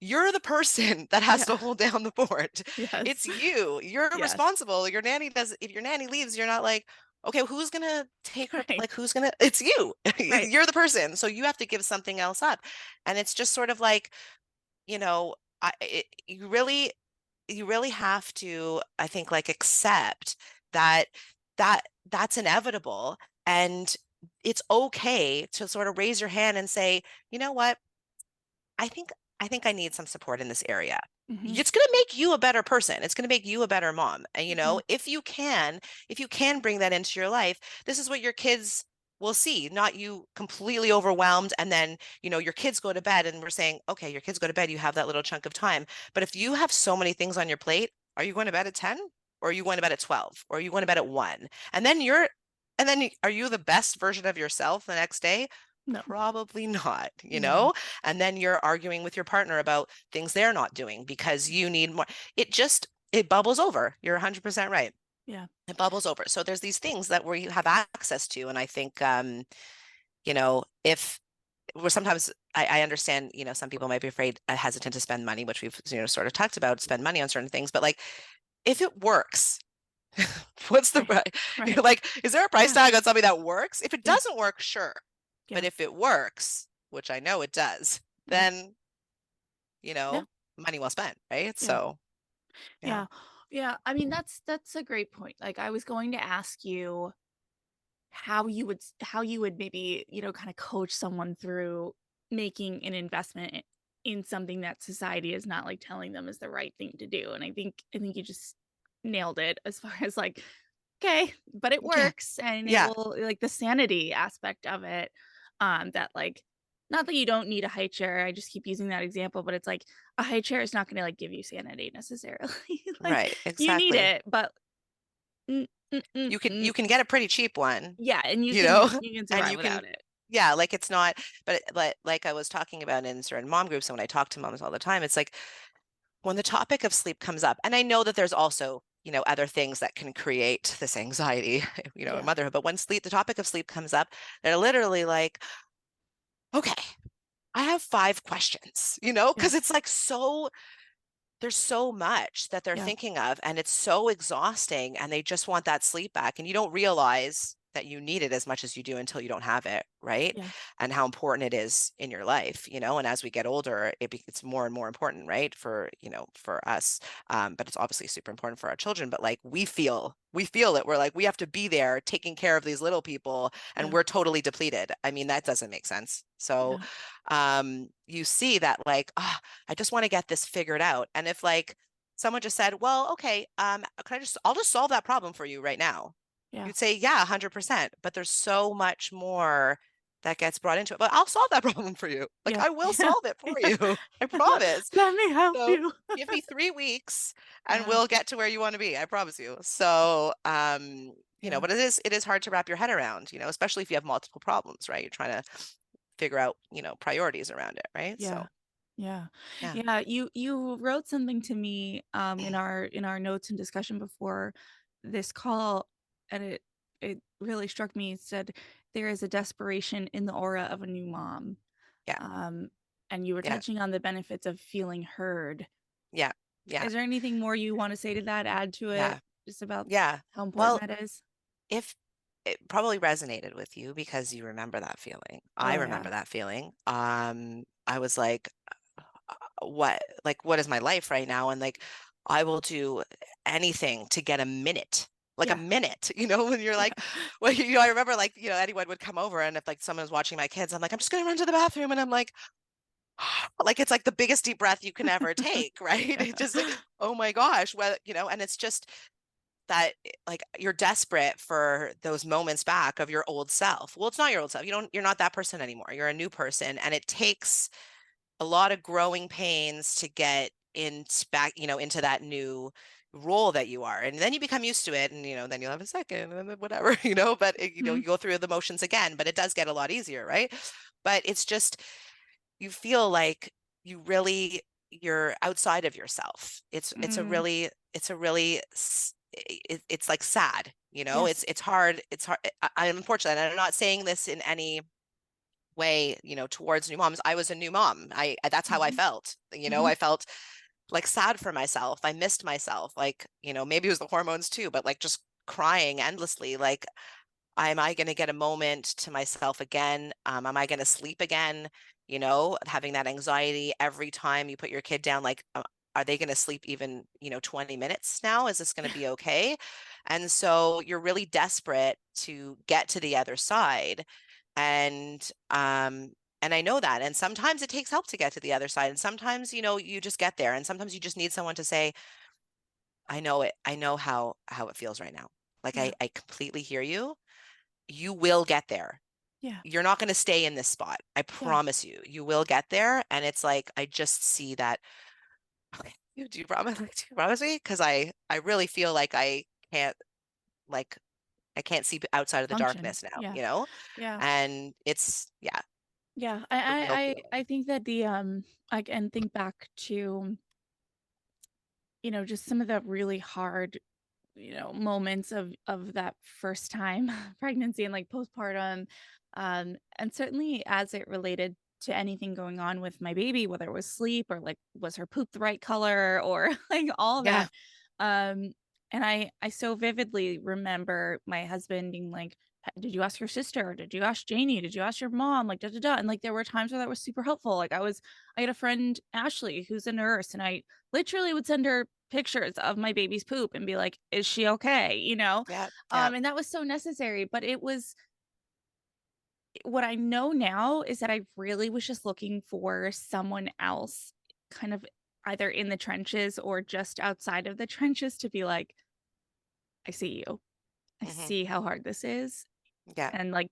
you're the person that has to Yeah. hold down the fort. Yes. It's you. You're Yes. responsible. Your nanny does, if your nanny leaves, you're not like, okay, who's gonna take her? Right. Like, who's gonna? It's you. Right. You're the person. So you have to give something else up. And it's just sort of like, you know, you really have to, I think, like accept that that that's inevitable. And it's okay to sort of raise your hand and say, you know what? I think I think I need some support in this area. Hmm. It's going to make you a better person. It's going to make you a better mom. And Hmm. if you can bring that into your life, this is what your kids will see, not you completely overwhelmed and then, your kids go to bed and we're saying, "Okay, your kids go to bed, you have that little chunk of time." But if you have so many things on your plate, are you going to bed at 10? Or are you going to bed at 12? Or are you going to bed at 1? And then And then are you the best version of yourself the next day? No. Probably not, No. and then you're arguing with your partner about things they're not doing because you need more. It bubbles over. You're 100% right. Yeah. It bubbles over. So there's these things that where you have access to. And I think, if where sometimes I understand, some people might be afraid, hesitant to spend money, which we've, sort of talked about, spend money on certain things, but like, if it works, what's the Right. price? Right. Like, is there a price Yeah. tag on something that works? If it Yeah. doesn't work, sure. Yeah. But if it works, which I know it does, Right. then, Yeah. money well spent, right? Yeah. So, yeah. Yeah. Yeah. I mean, that's a great point. Like, I was going to ask you how you would maybe, kind of coach someone through making an investment in something that society is not like telling them is the right thing to do. And I think you just nailed it as far as like, okay, but it Yeah. works and it Yeah. will, like, the sanity aspect of it. That, like, not that you don't need a high chair. I just keep using that example, but it's like a high chair is not going to like give you sanity necessarily. Like, Right. you need Exactly. it, but mm, mm, mm, You mm. can get a pretty cheap one, Yeah, and you you can know, you can and survive you can, without it. yeah, like it's not, but like I was talking about in certain mom groups, and when I talk to moms all the time, it's like when the topic of sleep comes up, and I know that there's also, other things that can create this anxiety, in Yeah, motherhood, but when the topic of sleep comes up, they're literally like, okay, I have 5 questions, yeah, because it's like there's so much that they're yeah, thinking of and it's so exhausting and they just want that sleep back and you don't realize that you need it as much as you do until you don't have it, right? yeah, And how important it is in your life, and as we get older it's more and more important, right, for for us, but it's obviously super important for our children, but like we feel it, we're like we have to be there taking care of these little people and yeah, we're totally depleted. I mean, that doesn't make sense. So yeah, you see that like, I just want to get this figured out. And if like someone just said, well, okay, I'll just solve that problem for you right now. yeah, You'd say, yeah, 100%. But there's so much more that gets brought into it. But I'll solve that problem for you. Like yeah, I will yeah, solve it for yeah. you. I promise. Let me help So you. give me 3 weeks and Yeah, we'll get to where you want to be. I promise you. So, yeah, but it is hard to wrap your head around, especially if you have multiple problems, right? You're trying to figure out, priorities around it, right? yeah, So, yeah, yeah. yeah. You wrote something to me in our notes and discussion before this call, and it really struck me. It said there is a desperation in the aura of a new mom. Yeah. Um, and you were Yeah. touching on the benefits of feeling heard. Yeah. Yeah. Is there anything more you want to say to that, add to it, Yeah. just about Yeah. how important Well, that is? if it probably resonated with you because you remember that feeling. I Oh, yeah. remember that feeling. I was what is my life right now? And like, I will do anything to get a minute, like a Yeah. minute, when you're Yeah. like, well, I remember like, anyone would come over and if like someone was watching my kids, I'm like, I'm just going to run to the bathroom. And I'm like, it's like the biggest deep breath you can ever take, right? Yeah. It just like, oh my gosh, well, and it's just that like you're desperate for those moments back of your old self. Well, it's not your old self. You're not that person anymore. You're a new person. And it takes a lot of growing pains to get into that new role that you are. And then you become used to it and then you'll have a second and then whatever, but Mhm. you go through the motions again, but it does get a lot easier, right? But it's just you feel like you're outside of yourself. Mm. It's a really it's like sad, Yes. it's hard. I'm unfortunate, and I'm not saying this in any way, towards new moms. I was a new mom. That's how I Mhm. felt. Mhm. I felt like sad for myself. I missed myself. Like, maybe it was the hormones too, but like just crying endlessly. Like, am I going to get a moment to myself again? Am I going to sleep again? Having that anxiety every time you put your kid down, like, are they going to sleep even, 20 minutes now? Is this going to be okay? And so you're really desperate to get to the other side. And, and I know that. And sometimes it takes help to get to the other side. And sometimes, you just get there. And sometimes you just need someone to say, I know it. I know how it feels right now. Like Yeah. I completely hear you. You will get there. Yeah. You're not going to stay in this spot. I Yeah. promise you. You will get there. And it's like I just see that. Okay, do you promise? Like, do you promise me? Because I really feel like I can't like I can't see outside of the function. darkness now, Yeah. you know? Yeah. And it's, yeah, Yeah. a real feeling. I think that I can think back to, just some of the really hard, moments of that first time pregnancy and like postpartum. And certainly as it related to anything going on with my baby, whether it was sleep or like was her poop the right color or like all Yeah, that. Um, and I so vividly remember my husband being like, Did you ask your sister? Did you ask Janie? Did you ask your mom? Like da da da." And like there were times where that was super helpful. Like I had a friend, Ashley, who's a nurse, and I literally would send her pictures of my baby's poop and be like, "Is she okay?" yeah, yeah. And that was so necessary, but it was what I know now is that I really was just looking for someone else kind of either in the trenches or just outside of the trenches to be like, "I see you. I Hmm. see how hard this is." Yeah, And like,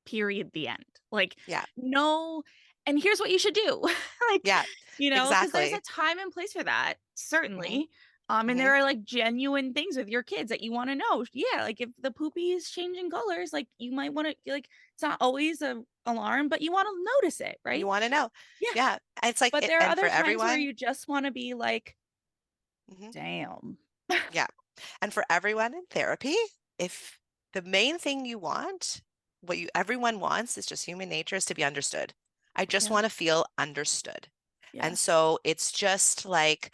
period, the end. Like, yeah, no, and here's what you should do. Like, yeah, because there's a exactly. time and place for that, Hmm. certainly. And Hmm. there are like genuine things with your kids that you want to know. Yeah, like if the poopy is changing colors, like you might want to like it's not always a alarm, but you want to notice it, You right? want to know. Yeah. Yeah. It's like, But there are and for other times where everyone, you just want to be like, mhm, damn. yeah. And for everyone in therapy, if the main thing you want, what you everyone wants is just human nature is to be understood. I just Yeah. want to feel understood. Yeah. And so it's just like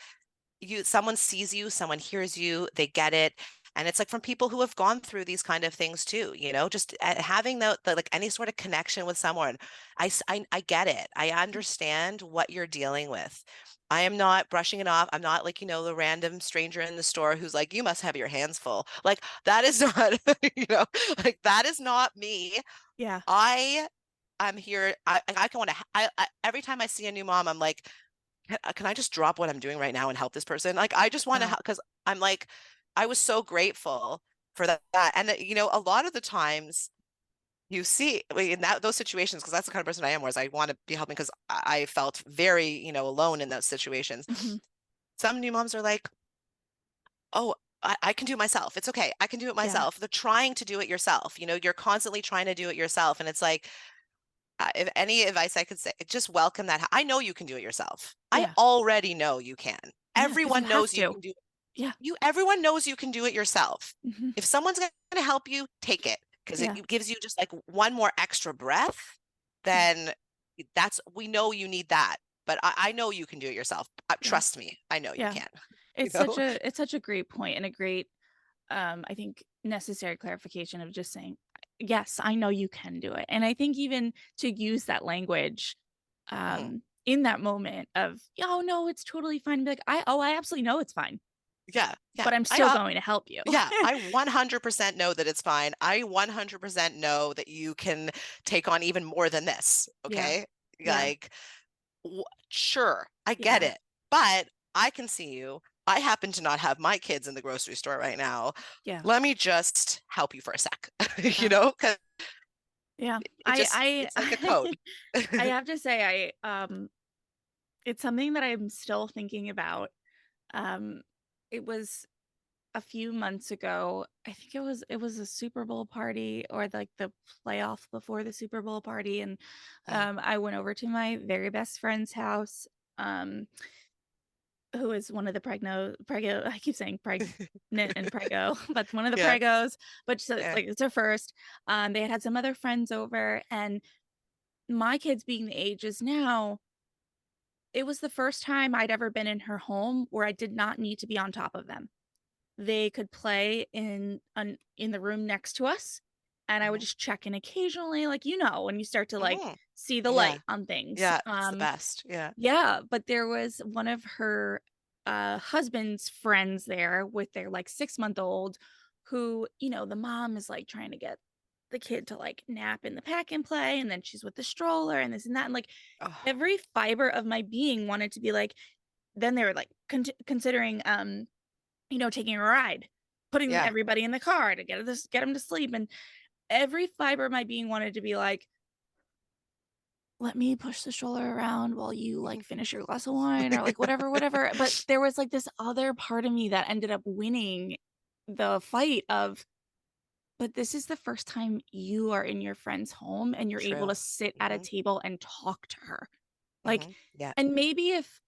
someone sees you, someone hears you, they get it. And it's like from people who have gone through these kind of things too, just having the like any sort of connection with someone. I get it. I understand what you're dealing with. I am not brushing it off. I'm not like, the random stranger in the store who's like, you must have your hands full. Like that is not, like that is not me. Yeah. I I'm here. I can want to, every time I see a new mom, I'm like, can I just drop what I'm doing right now and help this person? Like, I just want to Yeah. help because I'm like, I was so grateful for that. And, a lot of the times you see in those situations, because that's the kind of person I am, whereas I want to be helping because I felt very, alone in those situations. Hmm. Some new moms are like, oh, I can do it myself. It's okay. I can do it Yeah. myself. They're trying to do it yourself. You're constantly trying to do it yourself. And it's like, if any advice I could say, just welcome that. I know you can do it yourself. I Yeah. already know you can. Yeah. Because you Everyone have knows you to. can do Yeah. everyone knows you can do it yourself. Hmm. If someone's going to help you, take it because it Yeah. gives you just like one more extra breath. Yeah. Then we know you need that. But I know you can do it yourself. Yeah. Trust me, I know you Yeah. can. You It's know? such a great point and a great I think necessary clarification of just saying, yes, I know you can do it. And I think even to use that language Mhm. in that moment of, oh no, it's totally fine. Be like, I absolutely know it's fine, Yeah, yeah. but I'm still going to help you. Yeah, I 100% know that it's fine. I 100% know that you can take on even more than this. Yeah. Okay. Yeah. Like, sure, I get Yeah. it, but I can see you. I happen to not have my kids in the grocery store right now. Yeah. Let me just help you for a sec, Yeah. 'cause Yeah. it's like a code. I have to say it's something that I'm still thinking about. Um it was a few months ago. I think it was a Super Bowl party or like the playoff before the Super Bowl party, and Mm. I went over to my very best friend's house, um, who is one of the prego. I keep saying pregnant and prego, but one of the Yeah, pregos. But so yeah. like it's her first. They had some other friends over, and my kids being the ages now, it was the first time I'd ever been in her home where I did not need to be on top of them. They could play in the room next to us, and I would Hmm. just check in occasionally, like, when you start to, like, Hmm. see the Yeah, light on things. yeah. It's the best. Yeah. Yeah, but there was one of her, husband's friends there with their, like, six-month-old who, the mom is, like, trying to get the kid to, like, nap in the pack and play, and then she's with the stroller and this and that, and, like, Oh, every fiber of my being wanted to be like then they were, like, considering, taking a ride, putting yeah. everybody in the car to get them to sleep, and every fiber of my being wanted to be like, "Let me push the stroller around while you, like, finish your glass of wine," or, like, whatever, whatever, but there was, like, this other part of me that ended up winning the fight of, but this is the first time you are in your friend's home and you're able to True. sit at a Hmm. table and talk to her. Like, Hmm. Yeah. and maybe if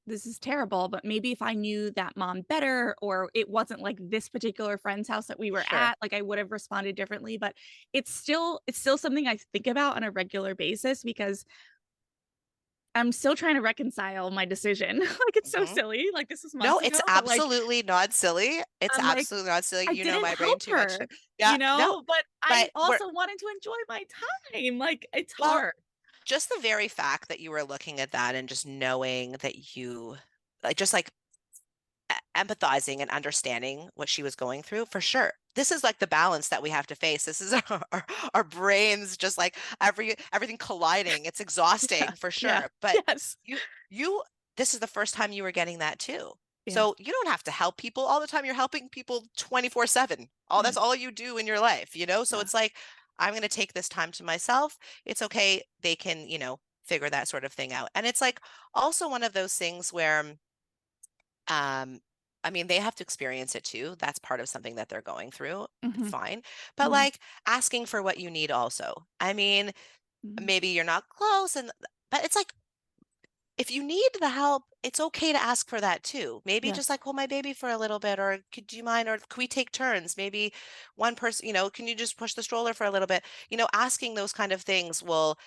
this is terrible, but maybe if I knew that mom better, or it wasn't like this particular friend's house that we were Sure. at, like I would have responded differently. But it's still something I think about on a regular basis because I'm still trying to reconcile my decision. Like it's so Hmm. silly. Like this was No, months it's ago, but like absolutely not silly. It's I'm like, absolutely not silly. I You know didn't my brain help too much. her, Yeah. No, but I but we're also wanted to enjoy my time. Like it's well, hard. just the very fact that you were looking at that and just knowing that you like just like empathizing and understanding what she was going through for sure. This is like the balance that we have to face. This is our brains just like everything colliding. It's Yeah. exhausting for Yeah. sure. But Yes. you you this is the first time you were getting that too. Yeah. So you don't have to help people all the time. You're helping people 24/7. All Yeah. that's all you do in your life, you know? So Yeah. it's like I'm going to take this time to myself. It's okay. They can, figure that sort of thing out. And it's like also one of those things where um, I mean, they have to experience it too. That's part of something that they're going through. Hmm. Fine. But Hmm. like asking for what you need also. I mean, Hmm. maybe you're not close but it's like if you need the help, it's okay to ask for that too. Maybe just Yes. like hold my baby for a little bit, or could you mind, or could we take turns? Maybe one person, can you just push the stroller for a little bit? Asking those kind of things will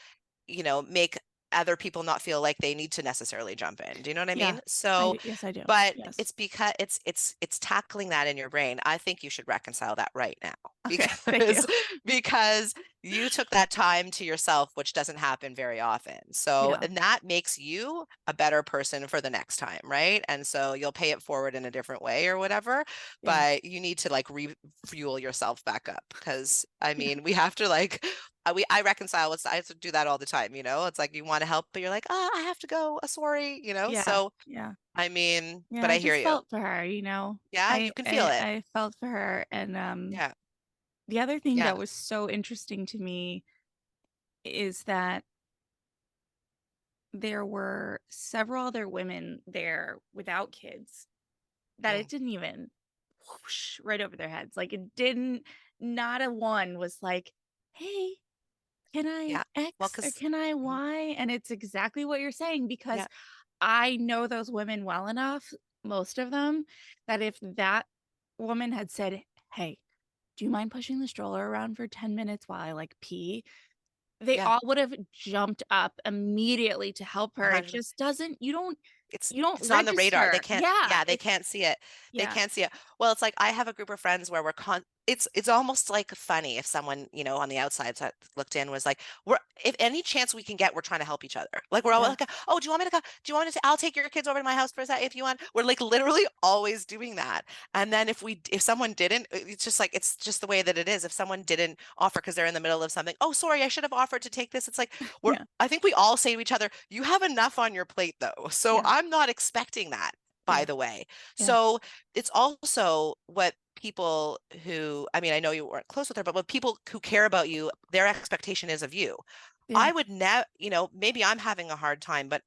make other people not feel like they need to necessarily jump in. Do you know what I Yeah. mean? So, Yes, I do. but Yes. it's because it's tackling that in your brain. I think you should reconcile that right now Okay. Thank you. because because you took that time to yourself, which doesn't happen very often. So, Yeah. and that makes you a better person for the next time, right? And so you'll pay it forward in a different way or whatever, Yeah. but you need to like refuel yourself back up because I Yeah. mean, we have to like I reconcile with I have to do that all the time, It's like you want to help, but you're like, I have to go. Sorry. Yeah. So Yeah. I mean, Yeah. but I I hear just you. felt for her. Yeah, you I can feel I it. I felt for her, and Yeah. the other thing Yeah. that was so interesting to me is that there were several other women there without kids that it Mm, didn't even whoosh right over their heads. Like it didn't. Not a one was like, "Hey, can I yeah. Well, X or because can I Y?" And it's exactly what you're saying because yeah, I know those women well enough, most of them, that if that woman had said, "Hey, do you mind pushing the stroller around for 10 minutes while I like pee?" They yeah, all would have jumped up immediately to help her. It 100%. just doesn't, It's you don't it's on the radar. They register. can't, Yeah. yeah, they can't see it. They Yeah. can't see it. Well, it's like I have a group of friends where it's almost like funny if someone, on the outside looked in was like, if any chance we can get, we're trying to help each other. Like we're all Yeah. like, oh, do you want me to come? Do you want me to, I'll take your kids over to my house for a sec if you want. We're like literally always doing that. And then if someone didn't, it's just the way that it is. If someone didn't offer because they're in the middle of something, oh, sorry, I should have offered to take this. It's like, Yeah. I think we all say to each other, you have enough on your plate though. So Yeah. I'm not expecting that, by Yeah. the way. Yeah. So it's also what people who, I mean, I know you weren't close with her, but what people who care about you, their expectation is of you. Yeah. I would never, maybe I'm having a hard time, but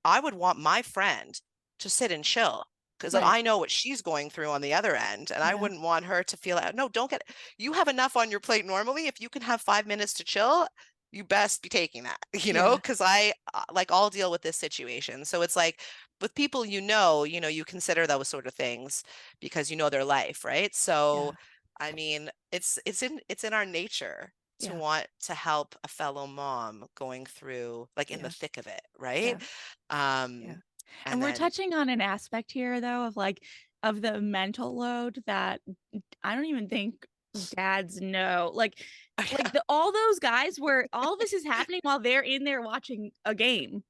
I would want my friend to sit and chill because Right. I know what she's going through on the other end, and I Yeah. wouldn't want her to feel, no, don't get, you have enough on your plate normally. If you can have 5 minutes to chill, you best be taking that, Yeah. because like I'll deal with this situation. So it's like with people, you consider those sort of things because you know their life, right? So Yeah. I mean, it's in our nature to Yeah. want to help a fellow mom going through like in the Yeah. thick of it, right? Yeah. Yeah. Um, And and we're then touching on an aspect here though of like of the mental load that I don't even think dads know. Like all those guys where all this is happening while they're in there watching a game,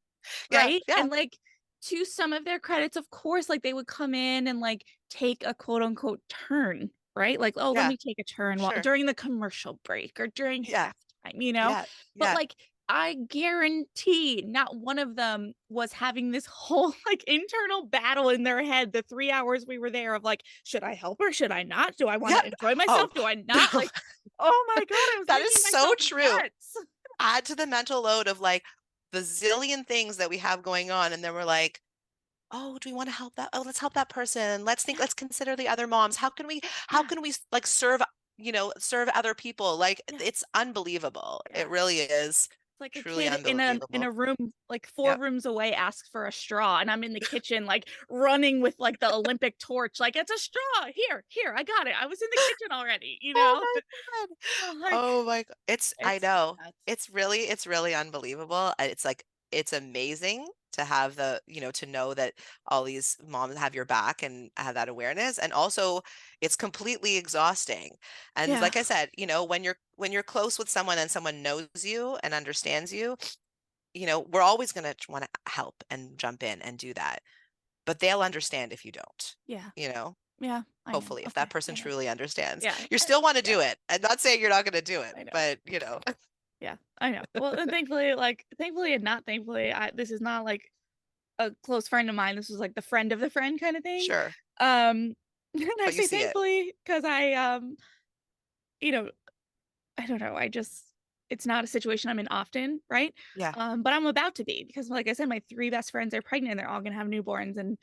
yeah, right? yeah, And like to some of their credits, of course, like they would come in and like take a quote unquote turn, right? Like, oh, let yeah, me take a turn while sure, during the commercial break or during yeah, halftime. yeah, But yeah, like I guarantee not one of them was having this whole like internal battle in their head the 3 hours we were there of like, should I help her? Should I not? Do I want yeah. to enjoy Oh, myself? Do I not? Like, oh my God, I was that is making so myself true. nuts. Add to the mental load of like the zillion things that we have going on, and then we're like, oh, do we want to help that? Oh, let's help that person. Let's Yeah. consider the other moms. How can we Yeah. like serve serve other people. Like, Yeah. it's unbelievable. Yeah. It really is It's like a truly kid in a unbelievable. room like 4 Yep. rooms away asks for a straw, and I'm in the kitchen like running with like the Olympic torch, like, "It's a straw! Here, I got it. I was in the kitchen already," you Oh know? my God. Like, Oh my God. I it's know. nuts. It's really unbelievable. It's like, it's amazing to have to know that all these moms have your back and have that awareness. And also it's completely exhausting. And Yeah. like I said, when you're close with someone and someone knows you and understands you, we're always going to want to help and jump in and do that. But they'll understand if you don't, Yeah. you know? Yeah. I know. Hopefully, if that Okay. person I know. truly understands. Yeah. You still want to Yeah. do it. I'm not saying you're not going to do it, I know. but Yeah. I know. Well, and thankfully and not thankfully, this is not like a close friend of mine. This was like the friend of the friend kind of thing. sure. And I But you say see it. thankfully because you know, I don't know. It's not a situation I'm in often, right? Yeah. But I'm about to be because, like I said, my 3 best friends are pregnant. They're all gonna have newborns, and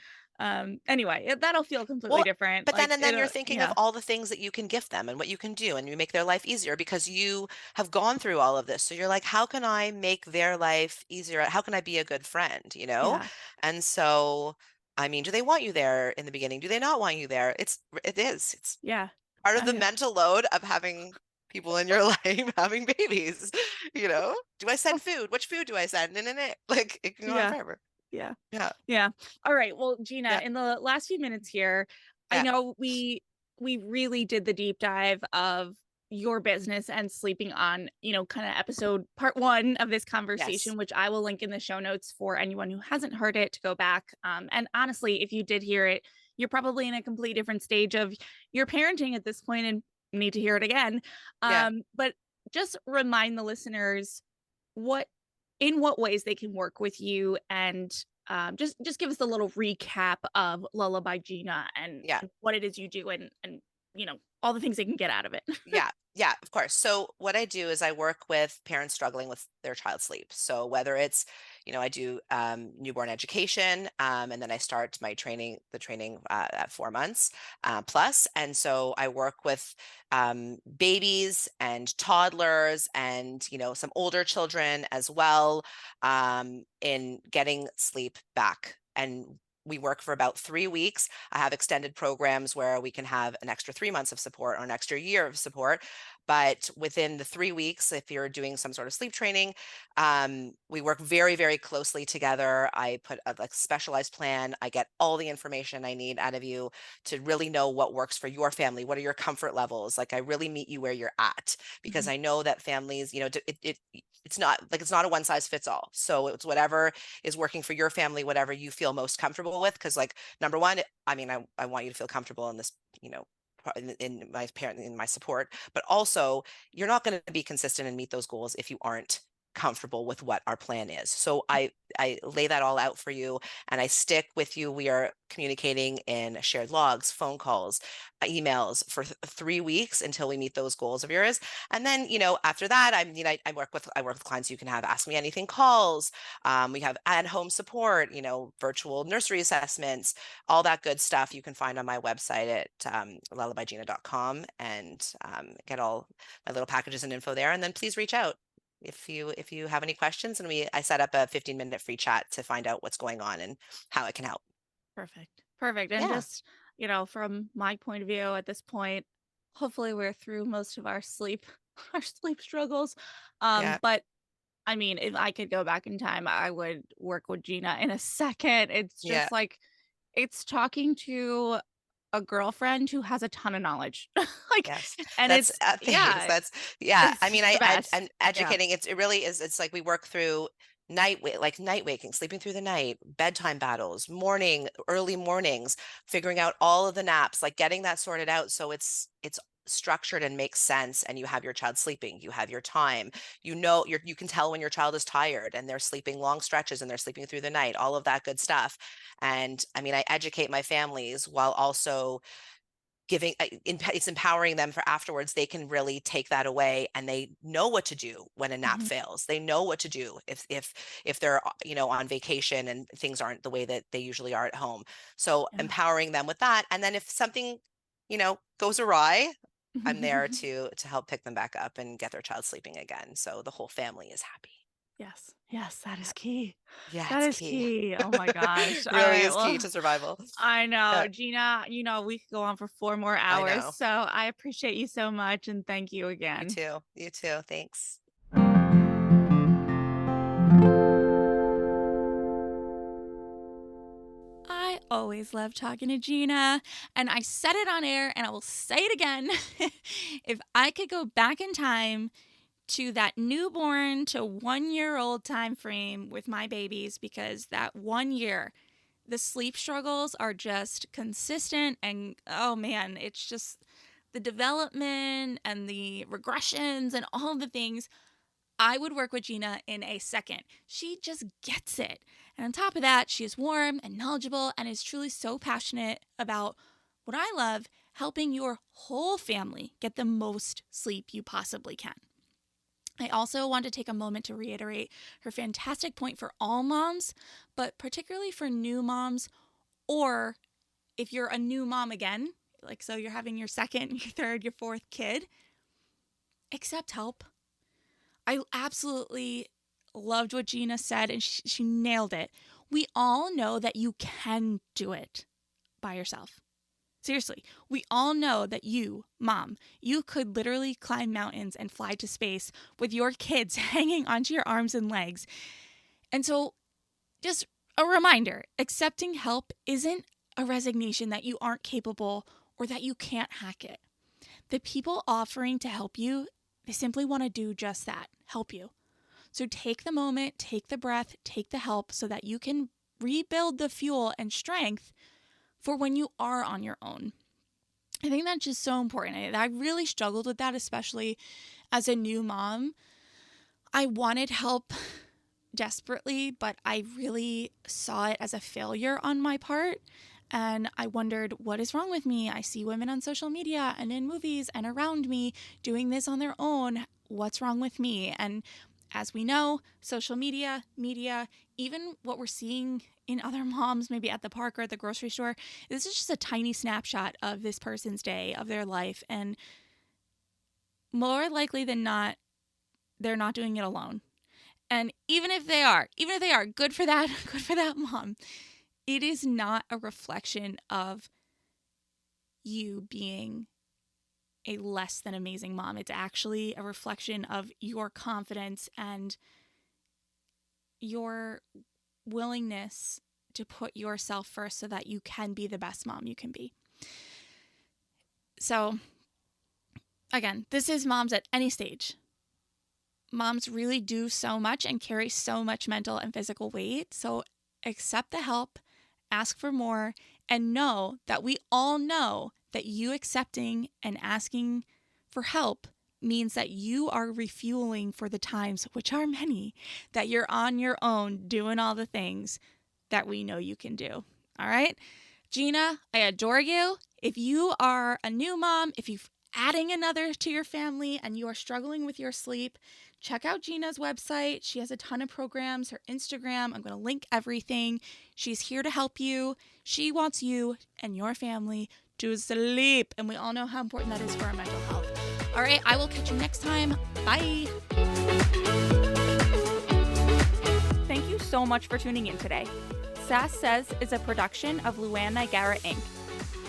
anyway, that'll feel completely Well, different. but then Like and then you're it'll, thinking of yeah, all the things that you can gift them and what you can do, and you make their life easier because you have gone through all of this. So you're like, how can I make their life easier? How can I be a good friend, you know? yeah, And so, I mean, do they want you there in the beginning? Do they not want you there? It's yeah. part of Oh the yeah. mental load of having people in your life having babies, you know? Do I Oh, send food? Which food do I send? No. Like, it can go on yeah. forever. Yeah. Yeah. Yeah. All right. Well, Gina, Yeah. in the last few minutes here, I Yeah. know we really did the deep dive of your business and sleeping on, kind of episode part 1 of this Yes. conversation, which I will link in the show notes for anyone who hasn't heard it to go back. And honestly, if you did hear it, you're probably in a completely different stage of your parenting at this point and need to hear it again. Yeah. But just remind the listeners what in what ways they can work with you and just give us a little recap of Lullaby Gina Yeah. and what it is you do and all the things they can get out of it. Yeah, yeah, of course. So what I do is I work with parents struggling with their child's sleep. So whether it's, I do newborn education, and then I start the training at 4 months plus. And so I work with babies and toddlers and, some older children as well, in getting sleep back. And we work for about 3 weeks. I have extended programs where we can have an extra 3 months of support or an extra year of support. But within the 3 weeks, if you're doing some sort of sleep training, we work very, very closely together. I put a like specialized plan. I get all the information I need out of you to really know what works for your family. What are your comfort levels? Like, I really meet you where you're at, because Mhm. I know that families, it's not a one size fits all. So it's whatever is working for your family, whatever you feel most comfortable with. Because, like, number one, I mean, I want you to feel comfortable in this, in my support, but also you're not going to be consistent and meet those goals if you aren't comfortable with what our plan is. So I lay that all out for you, and I stick with you. We are communicating in shared logs, phone calls, emails for 3 weeks until we meet those goals of yours. And then, after that, I work with clients. You can have ask me anything calls. We have at home support, virtual nursery assessments, all that good stuff you can find on my website at lullabygina.com, and get all my little packages and info there. And then please reach out if you have any questions, and I set up a 15-minute free chat to find out what's going on and how it can help. Perfect. Perfect. And Yeah. just, from my point of view at this point, hopefully we're through most of our sleep our sleep struggles. Yeah. But I mean, if I could go back in time, I would work with Gina in a second. It's Yeah. just like it's talking to a girlfriend who has a ton of knowledge. Like, Yes. and That's it's thanks. yeah, Yeah. I it's mean, the I'm best. Yeah. educating. It really is. It's like we work through night waking, sleeping through the night, bedtime battles, early mornings, figuring out all of the naps, like getting that sorted out. So it's structured and makes sense. And you have your child sleeping, you have your time, you can tell when your child is tired and they're sleeping long stretches and they're sleeping through the night, all of that good stuff. And I mean, I educate my families while also it's empowering them for afterwards. They can really take that away, and they know what to do when a nap Mhm. fails. They know what to do if they're on vacation and things aren't the way that they usually are at home. So Yeah. empowering them with that. And then if something goes awry, I'm there to help pick them back up and get their child sleeping again. So the whole family is happy. Yes. Yes, that is key. Yeah, That it's is key. key. Oh my gosh. All Really right. is key Well, to survival. I know, Yeah, Gina, we could go on for 4 more I hours. know. So I appreciate you so much and thank you You again. too. You too. Thanks. I always love talking to Gina, and I said it on air and I will say it again. If I could go back in time to that newborn to 1 year old time frame with my babies, because that 1 year, the sleep struggles are just consistent, and oh man, it's just the development and the regressions and all the things. I would work with Gina in a second. She just gets it. And on top of that, she is warm and knowledgeable and is truly so passionate about what I love, helping your whole family get the most sleep you possibly can. I also want to take a moment to reiterate her fantastic point for all moms, but particularly for new moms, or if you're a new mom again, like so you're having your second, your third, your fourth kid, accept help. I absolutely loved what Gina said, and she nailed it. We all know that you can do it by yourself. Seriously, we all know that you, mom, you could literally climb mountains and fly to space with your kids hanging onto your arms and legs. And so, just a reminder, accepting help isn't a resignation that you aren't capable or that you can't hack it. The people offering to help you, they simply want to do just that, help you. So take the moment, take the breath, take the help so that you can rebuild the fuel and strength for when you are on your own. I think that's just so important. I really struggled with that, especially as a new mom. I wanted help desperately, but I really saw it as a failure on my part. And I wondered, what is wrong with me? I see women on social media and in movies and around me doing this on their own. What's wrong with me? And as we know, social media, even what we're seeing in other moms, maybe at the park or at the grocery store, this is just a tiny snapshot of this person's day, of their life. And more likely than not, they're not doing it alone. And even if they are, good for that, good for that mom. It is not a reflection of you being a less than amazing mom. It's actually a reflection of your confidence and your willingness to put yourself first so that you can be the best mom you can be. So, again, this is moms at any stage. Moms really do so much and carry so much mental and physical weight. So accept the help, ask for more, and know that we all know that you accepting and asking for help means that you are refueling for the times, which are many, that you're on your own doing all the things that we know you can do. All right? Gina, I adore you. If you are a new mom, if you're adding another to your family and you are struggling with your sleep, check out Gina's website. She has a ton of programs, her Instagram. I'm going to link everything. She's here to help you. She wants you and your family to sleep. And we all know how important that is for our mental health. All right, I will catch you next time. Bye. Thank you so much for tuning in today. Sass Says is a production of Luann Nigara, Inc.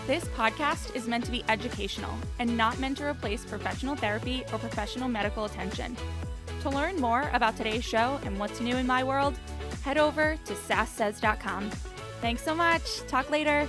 This podcast is meant to be educational and not meant to replace professional therapy or professional medical attention. To learn more about today's show and what's new in my world, head over to sasssays.com. Thanks so much. Talk later.